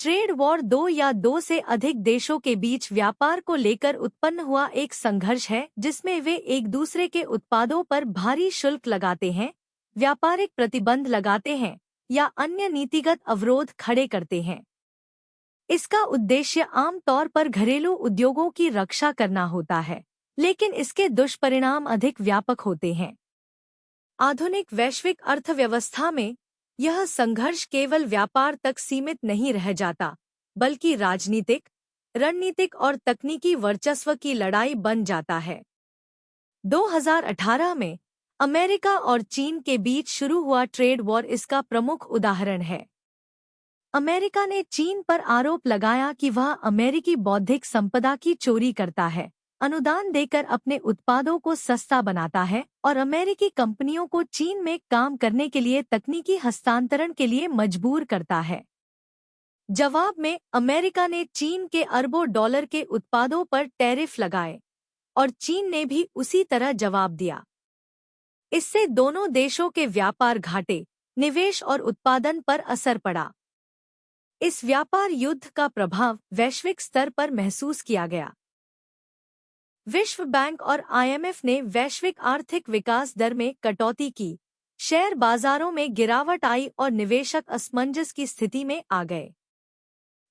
Trade war दो या दो से अधिक देशों के बीच व्यापार को लेकर उत्पन्न हुआ एक संघर्ष है जिसमें वे एक दूसरे के उत्पादों पर भारी शुल्क लगाते हैं, व्यापारिक प्रतिबंध लगाते हैं या अन्य नीतिगत अवरोध खड़े करते हैं। इसका उद्देश्य आम तौर पर घरेलू उद्योगों की रक्षा करना होता है, लेकिन इसके दुष्परिणाम अधिक व्यापक होते हैं। आधुनिक वैश्विक अर्थव्यवस्था में यह संघर्ष केवल व्यापार तक सीमित नहीं रह जाता, बल्कि राजनीतिक, रणनीतिक और तकनीकी वर्चस्व की लड़ाई बन जाता है। 2018 में अमेरिका और चीन के बीच शुरू हुआ ट्रेड वॉर इसका प्रमुख उदाहरण है। अमेरिका ने चीन पर आरोप लगाया कि वह अमेरिकी बौद्धिक संपदा की चोरी करता है, अनुदान देकर अपने उत्पादों को सस्ता बनाता है और अमेरिकी कंपनियों को चीन में काम करने के लिए तकनीकी हस्तांतरण के लिए मजबूर करता है। जवाब में अमेरिका ने चीन के अरबों डॉलर के उत्पादों पर टैरिफ लगाए और चीन ने भी उसी तरह जवाब दिया। इससे दोनों देशों के व्यापार घाटे, निवेश और उत्पादन पर असर पड़ा। इस व्यापार युद्ध का प्रभाव वैश्विक स्तर पर महसूस किया गया। विश्व बैंक और IMF ने वैश्विक आर्थिक विकास दर में कटौती की, शेयर बाजारों में गिरावट आई और निवेशक असमंजस की स्थिति में आ गए।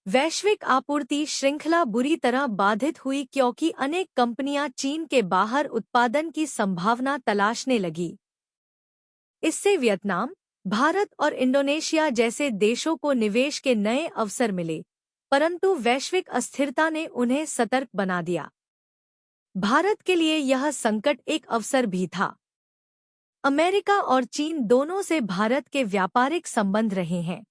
वैश्विक आपूर्ति श्रृंखला बुरी तरह बाधित हुई क्योंकि अनेक कंपनियां चीन के बाहर उत्पादन की संभावना तलाशने लगी। इससे वियतनाम, भारत और इंडोनेशिया जैसे देशों को निवेश के नए अवसर मिले, परंतु वैश्विक अस्थिरता ने उन्हें सतर्क बना दिया। भारत के लिए यह संकट एक अवसर भी था। अमेरिका और चीन दोनों से भारत के व्यापारिक संबंध रहे हैं।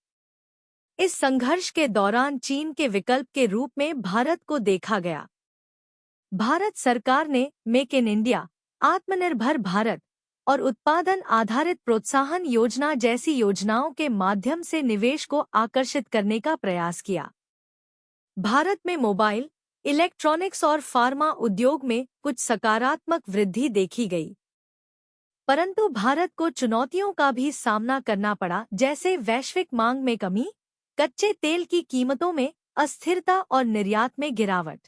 इस संघर्ष के दौरान चीन के विकल्प के रूप में भारत को देखा गया। भारत सरकार ने मेक इन इंडिया, आत्मनिर्भर भारत और उत्पादन आधारित प्रोत्साहन योजना जैसी योजनाओं के माध्यम से निवेश को आकर्षित करने का प्रयास किया। भारत में मोबाइल, इलेक्ट्रॉनिक्स और फार्मा उद्योग में कुछ सकारात्मक वृद्धि देखी गई, परंतु भारत को चुनौतियों का भी सामना करना पड़ा, जैसे वैश्विक मांग में कमी, कच्चे तेल की कीमतों में अस्थिरता और निर्यात में गिरावट।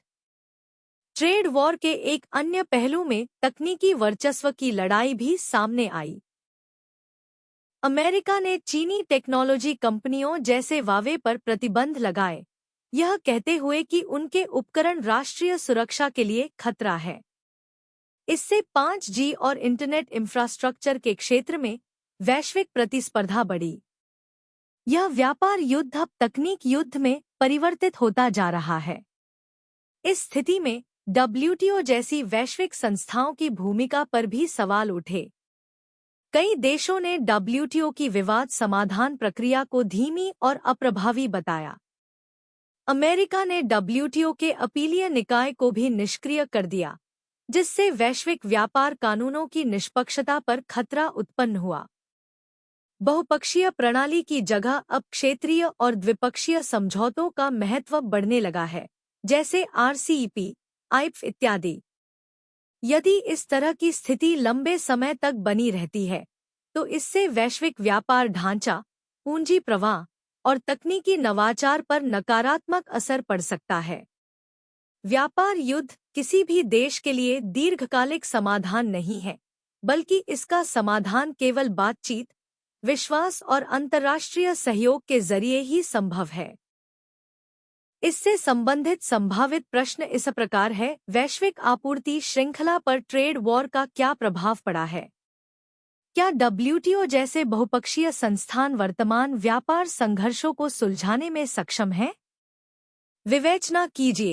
ट्रेड वॉर के एक अन्य पहलू में तकनीकी वर्चस्व की लड़ाई भी सामने आई। अमेरिका ने चीनी टेक्नोलॉजी कंपनियों जैसे वावे पर प्रतिबंध लगाए, यह कहते हुए कि उनके उपकरण राष्ट्रीय सुरक्षा के लिए खतरा है। इससे 5G और इंटरनेट इंफ्रास्ट्रक्चर के क्षेत्र में वैश्विक प्रतिस्पर्धा बढ़ी। यह व्यापार युद्ध अब तकनीक युद्ध में परिवर्तित होता जा रहा है। इस स्थिति में WTO जैसी वैश्विक संस्थाओं की भूमिका पर भी सवाल उठे। कई देशों ने WTO की विवाद समाधान प्रक्रिया को धीमी और अप्रभावी बताया। अमेरिका ने WTO के अपीलीय निकाय को भी निष्क्रिय कर दिया, जिससे वैश्विक व्यापार कानूनों की निष्पक्षता पर खतरा उत्पन्न हुआ। बहुपक्षीय प्रणाली की जगह अब क्षेत्रीय और द्विपक्षीय समझौतों का महत्व बढ़ने लगा है, जैसे RCEP, IPEF इत्यादि। यदि इस तरह की स्थिति लंबे समय तक बनी रहती है, तो इससे वैश्विक व्यापार ढांचा, पूंजी प्रवाह और तकनीकी नवाचार पर नकारात्मक असर पड़ सकता है। व्यापार युद्ध किसी भी देश के लिए दीर्घकालिक समाधान नहीं है, बल्कि इसका समाधान केवल बातचीत, विश्वास और अंतर्राष्ट्रीय सहयोग के जरिए ही संभव है। इससे संबंधित संभावित प्रश्न इस प्रकार है: वैश्विक आपूर्ति श्रृंखला पर ट्रेड वॉर का क्या प्रभाव पड़ा है? क्या WTO जैसे बहुपक्षीय संस्थान वर्तमान व्यापार संघर्षों को सुलझाने में सक्षम हैं? विवेचना कीजिए।